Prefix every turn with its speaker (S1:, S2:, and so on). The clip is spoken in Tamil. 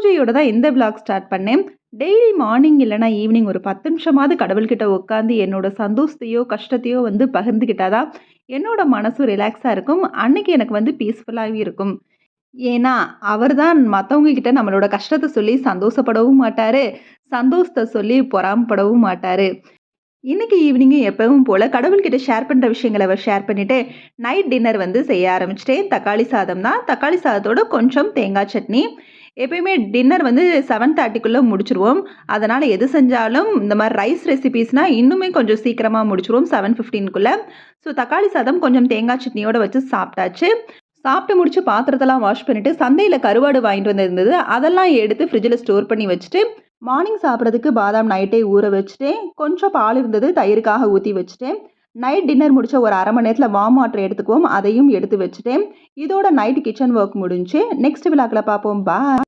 S1: பூஜையோட தான் இந்த விளாக் ஸ்டார்ட் பண்ணேன். டெய்லி மார்னிங் இல்லன்னா ஈவினிங் ஒரு 10 நிமிஷமாவது கடவுள்கிட்ட உட்காந்து என்னோட சந்தோஷத்தையோ, கஷ்டத்தையோ வந்து பகிர்ந்துக்கிட்டா தான் என்னோட மனசும் ரிலாக்ஸா இருக்கும். அன்னைக்கு எனக்கு வந்து பீஸ்ஃபுல்லாவே இருக்கும். ஏன்னா, அவர் தான் மத்தவங்க கிட்ட நம்மளோட கஷ்டத்த சொல்லி சந்தோஷப்படவும் மாட்டாரு. சந்தோஷத்த சொல்லி பொறாமப்படவும் மாட்டாரு. இன்னைக்கு ஈவினிங்கும் எப்பவும் போல கடவுள்கிட்ட ஷேர் பண்ற விஷயங்கள ஷேர் பண்ணிட்டு, நைட் டின்னர் வந்து செய்ய ஆரம்பிச்சுட்டேன். தக்காளி சாதம் தான். தக்காளி சாதத்தோட கொஞ்சம் தேங்காய் சட்னி. எப்பயுமே டின்னர் வந்து 7:30க்குள்ள முடிச்சுருவோம். அதனால எது செஞ்சாலும் இந்த மாரி ரைஸ் ரெசிபீஸ்னா இன்னுமே கொஞ்சம் சீக்கிரமா முடிச்சுருவோம் 7:15க்குள்ள. ஸோ தக்காளி சாதம் கொஞ்சம் தேங்காய் சட்னியோட வச்சு சாப்பிட்டாச்சு. சாப்பிட்டு முடிச்சு பாத்திரத்தெல்லாம் வாஷ் பண்ணிட்டு, சந்தையில கருவாடு வாங்கிட்டு வந்திருந்தது. அதெல்லாம் எடுத்து ஃப்ரிட்ஜில ஸ்டோர் பண்ணி வச்சுட்டு, மார்னிங் சாப்பிடுறதுக்கு பாதாம் நைட்டே ஊற வச்சுட்டேன். கொஞ்சம் பால் இருந்தது, தயிருக்காக ஊத்தி வச்சுட்டேன். நைட் டின்னர் முடிச்ச ஒரு 1/2 மணி நேரத்தில வார்ம் வாட்டர் எடுத்துக்குவோம். அதையும் எடுத்து வச்சுட்டேன். இதோட நைட் கிச்சன் ஒர்க் முடிஞ்சுச்சு. நெக்ஸ்ட் விளாக்ல பார்ப்போம். பாய்.